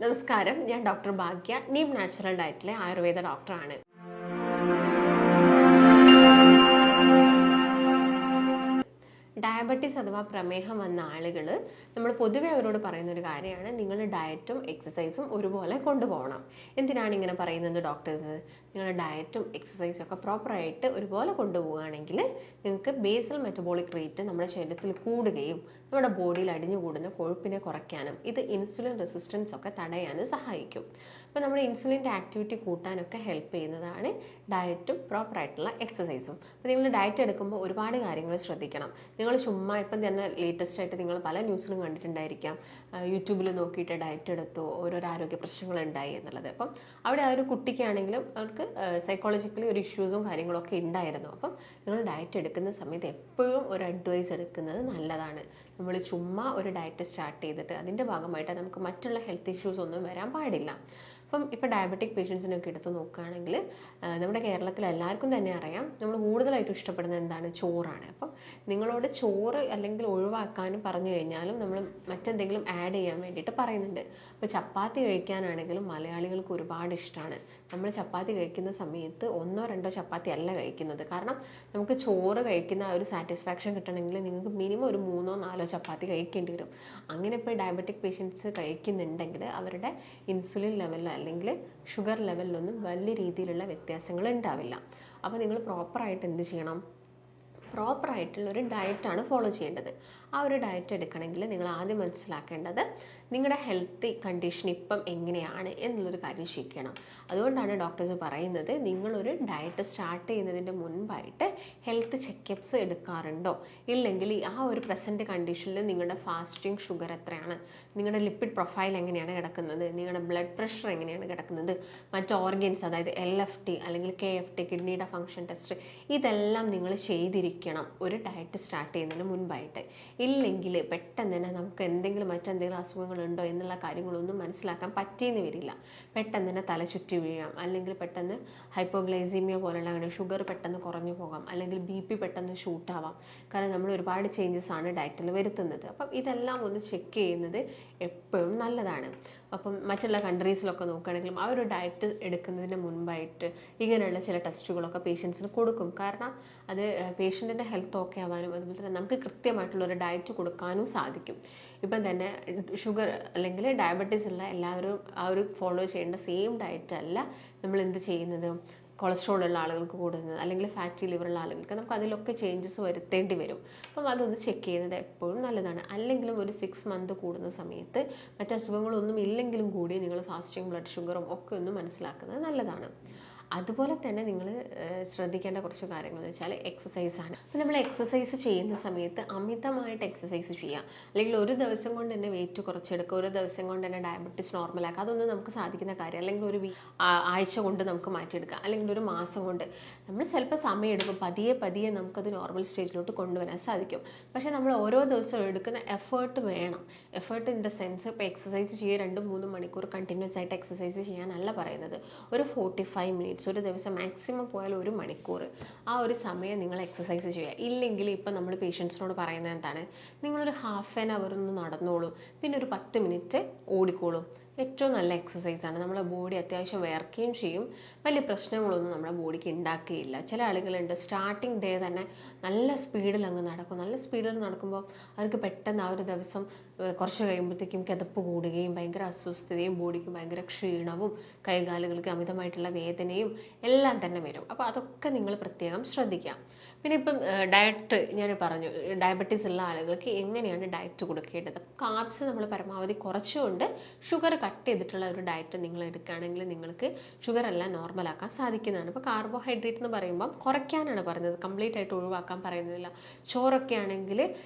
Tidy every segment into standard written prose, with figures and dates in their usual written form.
നമസ്കാരം, ഞാൻ ഡോക്ടർ ഭാഗ്യ, നീം നാച്ചുറൽ ഡയറ്റിലെ ആയുർവേദ ഡോക്ടറാണ്. ഡയബറ്റീസ് അഥവാ പ്രമേഹം വന്ന ആളുകൾ നമ്മൾ പൊതുവെ അവരോട് പറയുന്ന ഒരു കാര്യമാണ്, നിങ്ങൾ ഡയറ്റും എക്സസൈസും ഒരുപോലെ കൊണ്ടുപോകണം. എന്തിനാണ് ഇങ്ങനെ പറയുന്നത് ഡോക്ടേഴ്സ്? നിങ്ങൾ ഡയറ്റും എക്സസൈസും ഒക്കെ പ്രോപ്പറായിട്ട് ഒരുപോലെ കൊണ്ടുപോവുകയാണെങ്കിൽ നിങ്ങൾക്ക് ബേസൽ മെറ്റബോളിക് റേറ്റ് നമ്മുടെ ശരീരത്തിൽ കൂടുകയും നമ്മുടെ ബോഡിയിൽ അടിഞ്ഞുകൂടുന്ന കൊഴുപ്പിനെ കുറയ്ക്കാനും ഇത് ഇൻസുലിൻ റെസിസ്റ്റൻസ് ഒക്കെ തടയാനും സഹായിക്കും. അപ്പോൾ നമ്മുടെ ഇൻസുലിൻ്റെ ആക്ടിവിറ്റി കൂട്ടാനൊക്കെ ഹെൽപ്പ് ചെയ്യുന്നതാണ് ഡയറ്റും പ്രോപ്പറായിട്ടുള്ള എക്സസൈസും. അപ്പോൾ നിങ്ങൾ ഡയറ്റ് എടുക്കുമ്പോൾ ഒരുപാട് കാര്യങ്ങൾ ശ്രദ്ധിക്കണം. നിങ്ങൾ ചുമ്മാ ഇപ്പം തന്നെ ലേറ്റസ്റ്റ് ആയിട്ട് നിങ്ങൾ പല ന്യൂസിലും കണ്ടിട്ടുണ്ടായിരിക്കാം, യൂട്യൂബിൽ നോക്കിയിട്ട് ഡയറ്റ് എടുത്തു ഓരോരോ ആരോഗ്യ പ്രശ്നങ്ങളുണ്ടായി എന്നുള്ളത്. അപ്പം അവിടെ ആ ഒരു കുട്ടിക്കാണെങ്കിലും അവർക്ക് സൈക്കോളജിക്കലി ഒരു ഇഷ്യൂസും കാര്യങ്ങളൊക്കെ ഉണ്ടായിരുന്നു. അപ്പം നിങ്ങൾ ഡയറ്റ് എടുക്കുന്ന സമയത്ത് എപ്പോഴും ഒരു അഡ്വൈസ് എടുക്കുന്നത് നല്ലതാണ്. നമ്മൾ ചുമ്മാ ഒരു ഡയറ്റ് സ്റ്റാർട്ട് ചെയ്തിട്ട് അതിൻ്റെ ഭാഗമായിട്ട് നമുക്ക് മറ്റുള്ള ഹെൽത്ത് ഇഷ്യൂസ് ഒന്നും വരാൻ പാടില്ല. അപ്പം ഇപ്പോൾ ഡയബറ്റിക് പേഷ്യൻസിനൊക്കെ എടുത്ത് നോക്കുകയാണെങ്കിൽ നമ്മുടെ കേരളത്തിൽ എല്ലാവർക്കും തന്നെ അറിയാം, നമ്മൾ കൂടുതലായിട്ടും ഇഷ്ടപ്പെടുന്നത് എന്താണ്? ചോറാണ്. അപ്പം നിങ്ങളോട് ചോറ് അല്ലെങ്കിൽ ഒഴിവാക്കാനും പറഞ്ഞു കഴിഞ്ഞാലും നമ്മൾ മറ്റെന്തെങ്കിലും ആഡ് ചെയ്യാൻ വേണ്ടിയിട്ട് പറയുന്നുണ്ട്. അപ്പോൾ ചപ്പാത്തി കഴിക്കാനാണെങ്കിലും മലയാളികൾക്ക് ഒരുപാട് ഇഷ്ടമാണ്. നമ്മൾ ചപ്പാത്തി കഴിക്കുന്ന സമയത്ത് 1-2 ചപ്പാത്തി അല്ല കഴിക്കുന്നത്. കാരണം നമുക്ക് ചോറ് കഴിക്കുന്ന ഒരു സാറ്റിസ്ഫാക്ഷൻ കിട്ടണമെങ്കിൽ നിങ്ങൾക്ക് മിനിമം ഒരു 3-4 ചപ്പാത്തി കഴിക്കേണ്ടി വരും. അങ്ങനെ ഇപ്പോൾ ഡയബറ്റിക് പേഷ്യൻസ് കഴിക്കുന്നുണ്ടെങ്കിൽ അവരുടെ ഇൻസുലിൻ ലെവലിൽ അല്ലെങ്കിൽ ഷുഗർ ലെവലിലൊന്നും വലിയ രീതിയിലുള്ള വ്യത്യാസങ്ങൾ ഉണ്ടാവില്ല. അപ്പോൾ നിങ്ങൾ പ്രോപ്പറായിട്ട് എന്ത് ചെയ്യണം? പ്രോപ്പറായിട്ടുള്ളൊരു ഡയറ്റാണ് ഫോളോ ചെയ്യേണ്ടത്. ആ ഒരു ഡയറ്റ് എടുക്കണമെങ്കിൽ നിങ്ങൾ ആദ്യം മനസ്സിലാക്കേണ്ടത് നിങ്ങളുടെ ഹെൽത്ത് കണ്ടീഷൻ ഇപ്പം എങ്ങനെയാണ് എന്നുള്ളൊരു കാര്യം ശരിക്കണം. അതുകൊണ്ടാണ് ഡോക്ടേഴ്സ് പറയുന്നത്, നിങ്ങളൊരു ഡയറ്റ് സ്റ്റാർട്ട് ചെയ്യുന്നതിൻ്റെ മുൻപായിട്ട് ഹെൽത്ത് ചെക്കപ്സ് എടുക്കാറുണ്ടോ, ഇല്ലെങ്കിൽ ആ ഒരു പ്രസൻറ്റ് കണ്ടീഷനിൽ നിങ്ങളുടെ ഫാസ്റ്റിംഗ് ഷുഗർ എത്രയാണ്, നിങ്ങളുടെ ലിപ്പിഡ് പ്രൊഫൈൽ എങ്ങനെയാണ് കിടക്കുന്നത്, നിങ്ങളുടെ ബ്ലഡ് പ്രഷർ എങ്ങനെയാണ് കിടക്കുന്നത്, മറ്റ് ഓർഗൻസ് അതായത് LFT അല്ലെങ്കിൽ KFT കിഡ്നിയുടെ ഫങ്ഷൻ ടെസ്റ്റ്, ഇതെല്ലാം നിങ്ങൾ ചെയ്തിരിക്കണം ഒരു ഡയറ്റ് സ്റ്റാർട്ട് ചെയ്യുന്നതിന് മുൻപായിട്ട്. ഇല്ലെങ്കിൽ പെട്ടെന്ന് തന്നെ നമുക്ക് മറ്റെന്തെങ്കിലും അസുഖങ്ങളുണ്ടോ എന്നുള്ള കാര്യങ്ങളൊന്നും മനസ്സിലാക്കാൻ പറ്റിയെന്ന് വരില്ല. പെട്ടെന്ന് തന്നെ തല ചുറ്റി വീഴാം, അല്ലെങ്കിൽ പെട്ടെന്ന് ഹൈപ്പോഗ്ലൈസീമിയ പോലുള്ള അങ്ങനെ ഷുഗർ പെട്ടെന്ന് കുറഞ്ഞു പോകാം, അല്ലെങ്കിൽ BP പെട്ടെന്ന് ഷൂട്ടാവാം. കാരണം നമ്മൾ ഒരുപാട് ചേഞ്ചസ് ആണ് ഡയറ്റിൽ വരുത്തുന്നത്. അപ്പം ഇതെല്ലാം ഒന്ന് ചെക്ക് ചെയ്യുന്നത് എപ്പോഴും നല്ലതാണ്. അപ്പം മറ്റുള്ള കൺട്രീസിലൊക്കെ നോക്കുകയാണെങ്കിലും ആ ഒരു ഡയറ്റ് എടുക്കുന്നതിന് മുൻപായിട്ട് ഇങ്ങനെയുള്ള ചില ടെസ്റ്റുകളൊക്കെ പേഷ്യൻസിന് കൊടുക്കും. കാരണം അത് പേഷ്യൻറ്റിൻ്റെ ഹെൽത്ത് ഓക്കെ ആവാനും അതുപോലെ തന്നെ നമുക്ക് കൃത്യമായിട്ടുള്ളൊരു ഡയറ്റ് കൊടുക്കാനും സാധിക്കും. ഇപ്പം തന്നെ ഷുഗർ അല്ലെങ്കിൽ ഡയബറ്റീസ് ഉള്ള എല്ലാവരും ആ ഒരു ഫോളോ ചെയ്യേണ്ട സെയിം ഡയറ്റ് അല്ല നമ്മൾ എന്ത് ചെയ്യുന്നത്, കൊളസ്ട്രോൾ ഉള്ള ആളുകൾക്ക് കൂടുന്നത് അല്ലെങ്കിൽ ഫാറ്റി ലിവർ ഉള്ള ആളുകൾക്ക് നമുക്ക് അതിലൊക്കെ ചേഞ്ചസ് വരുത്തേണ്ടി വരും. അപ്പം അതൊന്ന് ചെക്ക് ചെയ്യുന്നത് എപ്പോഴും നല്ലതാണ്. അല്ലെങ്കിലും ഒരു 6 മന്ത് കൂടുന്ന സമയത്ത് മറ്റ് അസുഖങ്ങളൊന്നും ഇല്ലെങ്കിലും കൂടി നിങ്ങൾ ഫാസ്റ്റിംഗ് ബ്ലഡ് ഷുഗറും ഒക്കെ ഒന്ന് മനസ്സിലാക്കുന്നത് നല്ലതാണ്. അതുപോലെ തന്നെ നിങ്ങൾ ശ്രദ്ധിക്കേണ്ട കുറച്ച് കാര്യങ്ങൾ എന്ന് വെച്ചാൽ എക്സസൈസാണ്. അപ്പം നമ്മൾ എക്സസൈസ് ചെയ്യുന്ന സമയത്ത് അമിതമായിട്ട് എക്സസൈസ് ചെയ്യുക, അല്ലെങ്കിൽ ഒരു ദിവസം കൊണ്ട് തന്നെ വെയിറ്റ് കുറച്ചെടുക്കുക, ഒരു ദിവസം കൊണ്ട് തന്നെ ഡയബറ്റീസ് നോർമലാക്കുക, അതൊന്നും നമുക്ക് സാധിക്കുന്ന കാര്യം. അല്ലെങ്കിൽ ഒരു ആഴ്ച കൊണ്ട് നമുക്ക് മാറ്റിയെടുക്കുക, അല്ലെങ്കിൽ ഒരു മാസം കൊണ്ട്. നമ്മൾ ചിലപ്പോൾ സമയമെടുക്കും, പതിയെ നമുക്കത് നോർമൽ സ്റ്റേജിലോട്ട് കൊണ്ടുവരാൻ സാധിക്കും. പക്ഷേ നമ്മൾ ഓരോ ദിവസവും എടുക്കുന്ന എഫേർട്ട് വേണം. എഫേർട്ട് ഇൻ ദ സെൻസ് ഇപ്പോൾ എക്സസൈസ് ചെയ്യുക 2-3 മണിക്കൂർ കണ്ടിന്യൂസ് ആയിട്ട് എക്സസൈസ് ചെയ്യാനല്ല പറയുന്നത്. ഒരു 45 മിനിറ്റ്സ് ഒരു ദിവസം, മാക്സിമം പോയാൽ 1 മണിക്കൂർ ആ ഒരു സമയം നിങ്ങൾ എക്സസൈസ് ചെയ്യുക. ഇല്ലെങ്കിൽ ഇപ്പം നമ്മൾ പേഷ്യൻസിനോട് പറയുന്നത് എന്താണ്, നിങ്ങളൊരു ഹാഫ് ആൻ അവർ ഒന്ന് നടന്നോളൂ, പിന്നെ ഒരു 10 മിനിറ്റ് ഓടിക്കോളൂ. ഏറ്റവും നല്ല എക്സസൈസാണ്. നമ്മളെ ബോഡി അത്യാവശ്യം വിയർക്കുകയും ചെയ്യും, വലിയ പ്രശ്നങ്ങളൊന്നും നമ്മുടെ ബോഡിക്ക് ഉണ്ടാക്കുകയില്ല. ചില ആളുകളുണ്ട് സ്റ്റാർട്ടിങ് ഡേ തന്നെ നല്ല സ്പീഡിൽ അങ്ങ് നടക്കും. നല്ല സ്പീഡിൽ നടക്കുമ്പോൾ അവർക്ക് പെട്ടെന്ന് ആ ഒരു ദിവസം കുറച്ച് കഴിയുമ്പോഴത്തേക്കും കിതപ്പ് കൂടുകയും ഭയങ്കര അസ്വസ്ഥതയും ബോഡിക്ക് ഭയങ്കര ക്ഷീണവും കൈകാലുകൾക്ക് അമിതമായിട്ടുള്ള വേദനയും എല്ലാം തന്നെ വരും. അപ്പോൾ അതൊക്കെ നിങ്ങൾ പ്രത്യേകം ശ്രദ്ധിക്കാം. പിന്നെ ഇപ്പം ഡയറ്റ് ഞാൻ പറഞ്ഞു, ഡയബറ്റീസ് ഉള്ള ആളുകൾക്ക് എങ്ങനെയാണ് ഡയറ്റ് കൊടുക്കേണ്ടത്. കാർബ്സ് നമ്മൾ പരമാവധി കുറച്ചുകൊണ്ട് ഷുഗർ കട്ട് ചെയ്തിട്ടുള്ള ഒരു ഡയറ്റ് നിങ്ങൾ എടുക്കുകയാണെങ്കിൽ നിങ്ങൾക്ക് ഷുഗർ എല്ലാം നോർമലാക്കാൻ സാധിക്കുന്നതാണ്. ഇപ്പോൾ കാർബോഹൈഡ്രേറ്റ് എന്ന് പറയുമ്പം കുറയ്ക്കാനാണ് പറയുന്നത്, കംപ്ലീറ്റ് ആയിട്ട് ഒഴിവാക്കാൻ പറയുന്നില്ല. ചോറൊക്കെ ആണെങ്കിൽ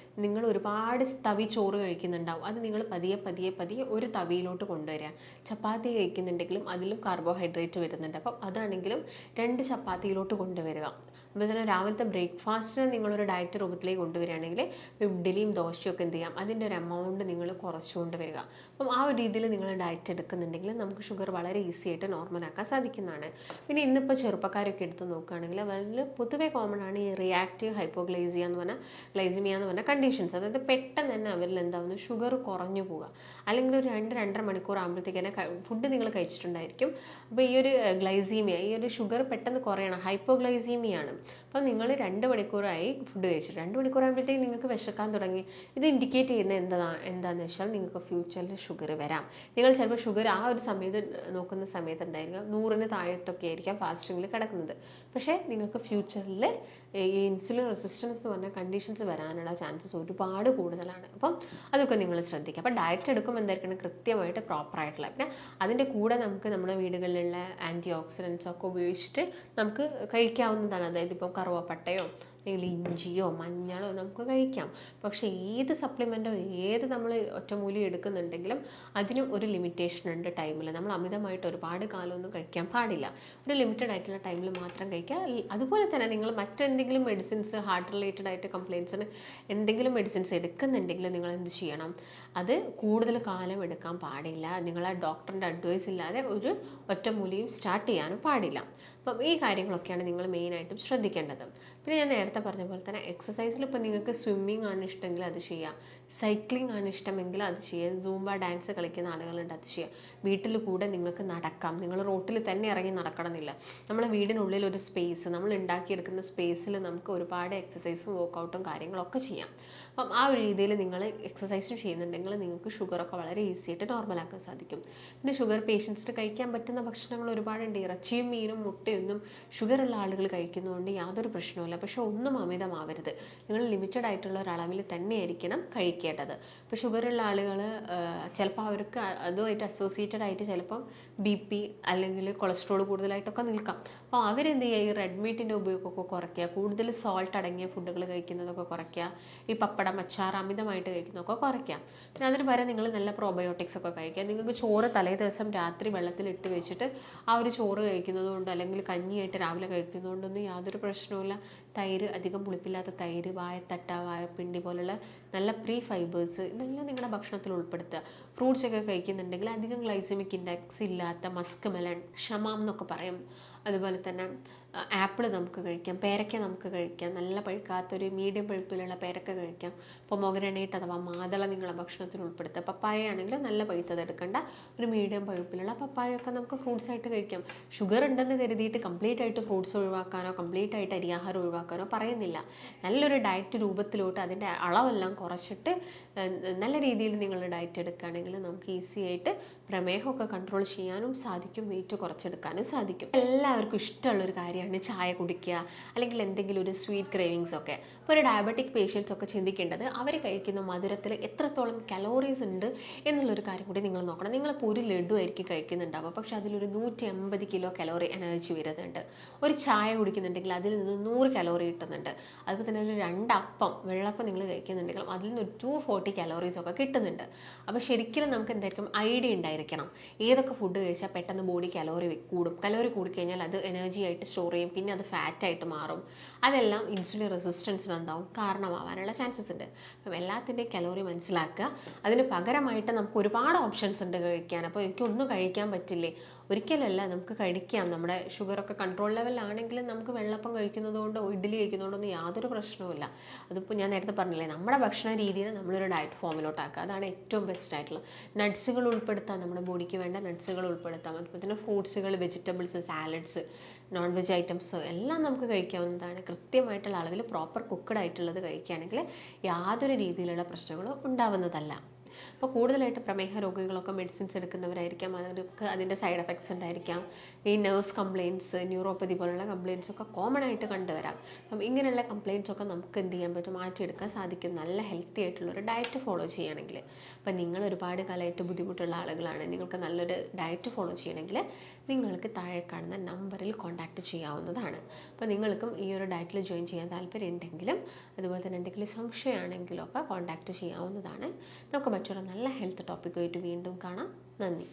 നിങ്ങൾ ഒരുപാട് തവി ചോറ് കഴിക്കുന്നുണ്ടാവും, അത് നിങ്ങൾ പതിയെ ഒരു തവിയിലോട്ട് കൊണ്ടുവരിക. ചപ്പാത്തി കഴിക്കുന്നുണ്ടെങ്കിലും അതിലും കാർബോഹൈഡ്രേറ്റ് വരുന്നുണ്ട്, അപ്പം അതാണെങ്കിലും 2 ചപ്പാത്തിയിലോട്ട് കൊണ്ടുവരിക. അപ്പോൾ തന്നെ രാവിലത്തെ ബ്രേക്ക്ഫാസ്റ്റിനെ നിങ്ങളൊരു ഡയറ്റ് രൂപത്തിലേക്ക് കൊണ്ടുവരികയാണെങ്കിൽ ഇഡ്ഡലിയും ദോശയും ഒക്കെ എന്ത് ചെയ്യാം, അതിൻ്റെ ഒരു എമൗണ്ട് നിങ്ങൾ കുറച്ചുകൊണ്ട് വരിക. അപ്പം ആ ഒരു രീതിയിൽ നിങ്ങൾ ഡയറ്റ് എടുക്കുന്നുണ്ടെങ്കിൽ നമുക്ക് ഷുഗർ വളരെ ഈസി ആയിട്ട് നോർമലാക്കാൻ സാധിക്കുന്നതാണ്. പിന്നെ ഇന്നിപ്പോൾ ചെറുപ്പക്കാരൊക്കെ എടുത്ത് നോക്കുകയാണെങ്കിൽ വളരെ പൊതുവെ കോമൺ ആണ് ഈ റിയാക്റ്റീവ് ഹൈപ്പോഗ്ലൈസിയ എന്ന് പറഞ്ഞാൽ ഗ്ലൈസിമിയ എന്ന് പറഞ്ഞ കണ്ടീഷൻസ്. അതായത് പെട്ടെന്ന് തന്നെ അവരിൽ എന്താവുന്നു, ഷുഗർ കുറഞ്ഞു പോവുക. അല്ലെങ്കിൽ ഒരു 2-2.5 മണിക്കൂർ ആകുമ്പോഴത്തേക്ക് തന്നെ ഫുഡ് നിങ്ങൾ കഴിച്ചിട്ടുണ്ടായിരിക്കും. അപ്പോൾ ഈ ഒരു ഗ്ലൈസീമിയ, ഈ ഒരു ഷുഗർ പെട്ടെന്ന് കുറയണം, ഹൈപ്പോഗ്ലൈസീമിയാണ്. അപ്പം നിങ്ങൾ 2 മണിക്കൂറായി ഫുഡ് കഴിച്ചിട്ട് 2 മണിക്കൂറാകുമ്പോഴത്തേക്ക് നിങ്ങൾക്ക് വിശക്കാൻ തുടങ്ങി. ഇത് ഇൻഡിക്കേറ്റ് ചെയ്യുന്ന എന്താണെന്ന് വെച്ചാൽ നിങ്ങൾക്ക് ഫ്യൂച്ചറിൽ ഷുഗർ വരാം. നിങ്ങൾ ചിലപ്പോൾ ഷുഗർ ആ ഒരു സമയത്ത് നോക്കുന്ന സമയത്ത് എന്തായിരിക്കും, 100-ന് താഴത്തൊക്കെ ആയിരിക്കാം ഫാസ്റ്റിങ്ങിൽ കിടക്കുന്നത്. പക്ഷേ നിങ്ങൾക്ക് ഫ്യൂച്ചറിൽ ഈ ഇൻസുലിൻ റെസിസ്റ്റൻസ് എന്ന് പറഞ്ഞ കണ്ടീഷൻസ് വരാനുള്ള ചാൻസസ് ഒരുപാട് കൂടുതലാണ്. അപ്പം അതൊക്കെ നിങ്ങൾ ശ്രദ്ധിക്കുക. അപ്പം ഡയറ്റ് എടുക്കുമ്പോൾ എന്തായിരിക്കണം, കൃത്യമായിട്ട് പ്രോപ്പറായിട്ടുള്ള. പിന്നെ അതിൻ്റെ കൂടെ നമുക്ക് നമ്മുടെ വീടുകളിലുള്ള ആൻറ്റി ഓക്സിഡൻസ് ഒക്കെ ഉപയോഗിച്ചിട്ട് നമുക്ക് കഴിക്കാവുന്നതാണ്. അതായത് ഇപ്പം കറുവപ്പട്ടയോ അല്ലെങ്കിൽ ഇഞ്ചിയോ മഞ്ഞളോ നമുക്ക് കഴിക്കാം. പക്ഷേ ഏത് സപ്ലിമെൻറ്റോ ഏത് നമ്മൾ ഒറ്റമൂലി എടുക്കുന്നുണ്ടെങ്കിലും അതിനും ഒരു ലിമിറ്റേഷൻ ഉണ്ട് ടൈമിൽ. നമ്മൾ അമിതമായിട്ട് ഒരുപാട് കാലമൊന്നും കഴിക്കാൻ പാടില്ല. ഒരു ലിമിറ്റഡ് ആയിട്ടുള്ള ടൈമിൽ മാത്രം കഴിക്കുക. അതുപോലെ തന്നെ നിങ്ങൾ മറ്റെന്തെങ്കിലും മെഡിസിൻസ്, ഹാർട്ട് റിലേറ്റഡ് ആയിട്ട് കംപ്ലയിൻസിന് എന്തെങ്കിലും മെഡിസിൻസ് എടുക്കുന്നുണ്ടെങ്കിൽ നിങ്ങൾ എന്ത് ചെയ്യണം, അത് കൂടുതൽ കാലം എടുക്കാൻ പാടില്ല. നിങ്ങളെ ഡോക്ടറിൻ്റെ അഡ്വൈസ് ഇല്ലാതെ ഒരു ഒറ്റമൂലിയും സ്റ്റാർട്ട് ചെയ്യാനും പാടില്ല. അപ്പം ഈ കാര്യങ്ങളൊക്കെയാണ് നിങ്ങൾ മെയിനായിട്ടും ശ്രദ്ധിക്കേണ്ടത്. പിന്നെ ഞാൻ നേരത്തെ പറഞ്ഞ പോലെ തന്നെ എക്സസൈസിൽ ഇപ്പോൾ നിങ്ങൾക്ക് സ്വിമ്മിങ് ആണ് ഇഷ്ടമെങ്കിൽ അത് ചെയ്യാം, സൈക്ലിംഗ് ആണ് ഇഷ്ടമെങ്കിൽ അത് ചെയ്യാം, സൂംബ ഡാൻസ് കളിക്കുന്ന ആളുകളുണ്ട് അത് ചെയ്യാം. വീട്ടിൽ കൂടെ നിങ്ങൾക്ക് നടക്കാം. നിങ്ങൾ റോട്ടിൽ തന്നെ ഇറങ്ങി നടക്കണമെന്നില്ല. നമ്മളെ വീടിനുള്ളിൽ ഒരു സ്പേസ്, നമ്മൾ ഉണ്ടാക്കിയെടുക്കുന്ന സ്പേസിൽ നമുക്ക് ഒരുപാട് എക്സസൈസും വർക്കൗട്ടും കാര്യങ്ങളൊക്കെ ചെയ്യാം. അപ്പം ആ ഒരു രീതിയിൽ നിങ്ങൾ എക്സസൈസും ചെയ്യുന്നുണ്ടെങ്കിൽ നിങ്ങൾക്ക് ഷുഗറൊക്കെ വളരെ ഈസി ആയിട്ട് നോർമലാക്കാൻ സാധിക്കും. പിന്നെ ഷുഗർ പേഷ്യൻസിന് കഴിക്കാൻ പറ്റുന്ന ഭക്ഷണങ്ങൾ ഒരുപാടുണ്ട്. ഇറച്ചിയും മീനും മുട്ടയൊന്നും ഷുഗറുള്ള ആളുകൾ കഴിക്കുന്നതുകൊണ്ട് യാതൊരു പ്രശ്നവുമില്ല. പക്ഷെ ഒന്നും അമിതമാവരുത്. നിങ്ങൾ ലിമിറ്റഡ് ആയിട്ടുള്ള ഒരളവിൽ തന്നെയായിരിക്കണം കഴിക്കേണ്ടത്. ഇപ്പോൾ ഷുഗറുള്ള ആളുകൾ ചിലപ്പോൾ അവർക്ക് അതുമായിട്ട് അസോസിയേറ്റഡ് ആയിട്ട് ചിലപ്പം BP അല്ലെങ്കിൽ കൊളസ്ട്രോൾ കൂടുതലായിട്ടൊക്കെ നിൽക്കാം. അപ്പോൾ അവരെന്ത് ചെയ്യുക, ഈ റെഡ് മീറ്റിൻ്റെ ഉപയോഗമൊക്കെ കുറയ്ക്കുക, കൂടുതൽ സോൾട്ട് അടങ്ങിയ ഫുഡുകൾ കഴിക്കുന്നതൊക്കെ കുറയ്ക്കുക, ഈ പപ്പടം അച്ചാർ അമിതമായിട്ട് കഴിക്കുന്നതൊക്കെ കുറയ്ക്കുക. പിന്നെ അതിന് പകരം നിങ്ങൾ നല്ല പ്രോബയോട്ടിക്സ് ഒക്കെ കഴിക്കുക. നിങ്ങൾക്ക് ചോറ് തലേ ദിവസം രാത്രി വെള്ളത്തിലിട്ട് വെച്ചിട്ട് ആ ഒരു ചോറ് കഴിക്കുന്നത് കൊണ്ട് അല്ലെങ്കിൽ കഞ്ഞിയായിട്ട് രാവിലെ കഴിക്കുന്നതുകൊണ്ടൊന്നും യാതൊരു പ്രശ്നവുമില്ല. തൈര്, അധികം പുളിപ്പില്ലാത്ത തൈര്, വാഴത്തട്ട, വാഴപ്പിണ്ടി പോലുള്ള നല്ല പ്രീ ഫൈബേഴ്സ് ഇതെല്ലാം നിങ്ങളുടെ ഭക്ഷണത്തിൽ ഉൾപ്പെടുത്തുക. ഫ്രൂട്ട്സ് ഒക്കെ കഴിക്കുന്നുണ്ടെങ്കിൽ അധികം ഗ്ലൈസമിക് ഇൻഡെക്സ് ഇല്ലാത്ത മസ്ക് മെലൺ, ഷമാം എന്നൊക്കെ പറയും. അതുപോലെ തന്നെ ആപ്പിൾ നമുക്ക് കഴിക്കാം, പേരയ്ക്ക നമുക്ക് കഴിക്കാം, നല്ല പഴുക്കാത്തൊരു മീഡിയം പഴുപ്പിലുള്ള പേരക്ക കഴിക്കാം. പൊമോഗ്രനേറ്റ് അഥവാ മാതള നിങ്ങളുടെ ഭക്ഷണത്തിൽ ഉൾപ്പെടുത്തുക. പപ്പായ ആണെങ്കിൽ നല്ല പഴുത്തത് എടുക്കേണ്ട, ഒരു മീഡിയം പഴുപ്പിലുള്ള പപ്പായൊക്കെ നമുക്ക് ഫ്രൂട്ട്സ് ആയിട്ട് കഴിക്കാം. ഷുഗർ ഉണ്ടെന്ന് കരുതിയിട്ട് കംപ്ലീറ്റ് ആയിട്ട് ഫ്രൂട്ട്സ് ഒഴിവാക്കാനോ കംപ്ലീറ്റ് ആയിട്ട് അരിയാഹാരം ഒഴിവാക്കാനോ പറയുന്നില്ല. നല്ലൊരു ഡയറ്റ് രൂപത്തിലോട്ട് അതിൻ്റെ അളവെല്ലാം കുറച്ചിട്ട് നല്ല രീതിയിൽ നിങ്ങൾ ഡയറ്റ് എടുക്കുകയാണെങ്കിൽ നമുക്ക് ഈസി ആയിട്ട് പ്രമേഹമൊക്കെ കൺട്രോൾ ചെയ്യാനും സാധിക്കും, വെയിറ്റ് കുറച്ചെടുക്കാനും സാധിക്കും. എല്ലാവർക്കും ഇഷ്ടമുള്ളൊരു കാര്യമാണ് ചായ കുടിക്കുക അല്ലെങ്കിൽ എന്തെങ്കിലും ഒരു സ്വീറ്റ് ക്രേവിങ്സ് ഒക്കെ. ഇപ്പോൾ ഒരു ഡയബറ്റിക് പേഷ്യൻസ് ഒക്കെ ചിന്തിക്കേണ്ടത് അവർ കഴിക്കുന്ന മധുരത്തിൽ എത്രത്തോളം കലോറീസ് ഉണ്ട് എന്നുള്ളൊരു കാര്യം കൂടി നിങ്ങൾ നോക്കണം. നിങ്ങളിപ്പോൾ ഒരു ലഡു ആയിരിക്കും കഴിക്കുന്നുണ്ടാവുക, പക്ഷെ അതിലൊരു 180 കിലോ കലോറി എനർജി വരുന്നുണ്ട്. ഒരു ചായ കുടിക്കുന്നുണ്ടെങ്കിൽ അതിൽ നിന്ന് 100 കലോറി കിട്ടുന്നുണ്ട്. അതുപോലെ തന്നെ ഒരു 2 അപ്പം വെള്ളപ്പം നിങ്ങൾ കഴിക്കുന്നുണ്ടെങ്കിലും അതിൽ നിന്ന് 240 കലോറീസ് ഒക്കെ കിട്ടുന്നുണ്ട്. അപ്പോൾ ശരിക്കും നമുക്ക് എന്തായിരിക്കും ഐഡിയ ഉണ്ടായിരിക്കണം ഏതൊക്കെ ഫുഡ് കഴിച്ചാൽ പെട്ടെന്ന് ബോഡി കലോറി കൂടും. കലോറി കൂടിക്കഴിഞ്ഞാൽ അത് എനർജി ആയിട്ട് സ്റ്റോർ ചെയ്യും, പിന്നെ അത് ഫാറ്റായിട്ട് മാറും. അതെല്ലാം ഇൻസുലിൻ റെസിസ്റ്റൻസിന് എന്താവും കാരണമാവാനുള്ള ചാൻസസ് ഉണ്ട്. അപ്പം എല്ലാത്തിൻ്റെയും കലോറി മനസ്സിലാക്കുക. അതിന് പകരമായിട്ട് നമുക്ക് ഒരുപാട് ഓപ്ഷൻസ് ഉണ്ട് കഴിക്കാൻ. അപ്പോൾ എനിക്കൊന്നും കഴിക്കാൻ പറ്റില്ലേ, ഒരിക്കലല്ല, നമുക്ക് കഴിക്കാം. നമ്മുടെ ഷുഗറൊക്കെ കൺട്രോൾ ലെവലിലാണെങ്കിലും നമുക്ക് വെള്ളപ്പം കഴിക്കുന്നത് കൊണ്ടോ ഇഡ്ഡലി കഴിക്കുന്നതുകൊണ്ടൊന്നും യാതൊരു പ്രശ്നവുമില്ല. അതിപ്പോൾ ഞാൻ നേരത്തെ പറഞ്ഞില്ലേ, നമ്മുടെ ഭക്ഷണ രീതിയിൽ നമ്മളൊരു ഡയറ്റ് ഫോമിലോട്ടാക്കുക, അതാണ് ഏറ്റവും ബെസ്റ്റ് ആയിട്ടുള്ളത്. നട്ട്സുകൾ ഉൾപ്പെടുത്താം, നമ്മുടെ ബോഡിക്ക് വേണ്ട നട്ട്സുകൾ ഉൾപ്പെടുത്താം. അതുപോലെ തന്നെ ഫ്രൂട്ട്സുകൾ, vegetables, salads, non veg items എല്ലാം നമുക്ക് കഴിക്കാവുന്നതാണ്. കൃത്യമായിട്ടുള്ള അളവിൽ പ്രോപ്പർ കുക്ക്ഡ് ആയിട്ടുള്ളത് കഴിക്കുകയാണെങ്കിൽ യാതൊരു രീതിയിലുള്ള പ്രശ്നങ്ങളും ഉണ്ടാവുന്നതല്ല. അപ്പോൾ കൂടുതലായിട്ട് പ്രമേഹ രോഗികളൊക്കെ മെഡിസിൻസ് എടുക്കുന്നവരായിരിക്കാം, അവർക്ക് അതിൻ്റെ സൈഡ് എഫക്ട്സ് ഉണ്ടായിരിക്കാം. ഈ നെർവ്സ് കംപ്ലയിൻറ്റ്സ്, ന്യൂറോപ്പതി പോലുള്ള കംപ്ലയിൻറ്റ്സ് ഒക്കെ കോമൺ ആയിട്ട് കണ്ടുവരാം. അപ്പം ഇങ്ങനെയുള്ള കംപ്ലയിൻറ്റ്സ് ഒക്കെ നമുക്ക് എന്ത് ചെയ്യാൻ പറ്റും, മാറ്റിയെടുക്കാൻ സാധിക്കും നല്ല ഹെൽത്തി ആയിട്ടുള്ളൊരു ഡയറ്റ് ഫോളോ ചെയ്യുകയാണെങ്കിൽ. അപ്പം നിങ്ങൾ ഒരുപാട് കാലമായിട്ട് ബുദ്ധിമുട്ടുള്ള ആളുകളാണ്, നിങ്ങൾക്ക് നല്ലൊരു ഡയറ്റ് ഫോളോ ചെയ്യണമെങ്കിൽ നിങ്ങൾക്ക് താഴെ കാണുന്ന നമ്പറിൽ കോൺടാക്റ്റ് ചെയ്യാവുന്നതാണ്. അപ്പോൾ നിങ്ങൾക്കും ഈ ഒരു ഡയറ്റിൽ ജോയിൻ ചെയ്യാൻ താല്പര്യം ഉണ്ടെങ്കിലും അതുപോലെ തന്നെ എന്തെങ്കിലും സംശയമാണെങ്കിലും ഒക്കെ കോൺടാക്റ്റ് ചെയ്യാവുന്നതാണ്. നമുക്ക് മറ്റൊരു നല്ല ഹെൽത്ത് ടോപ്പിക്കുമായിട്ട് വീണ്ടും കാണാം. നന്ദി.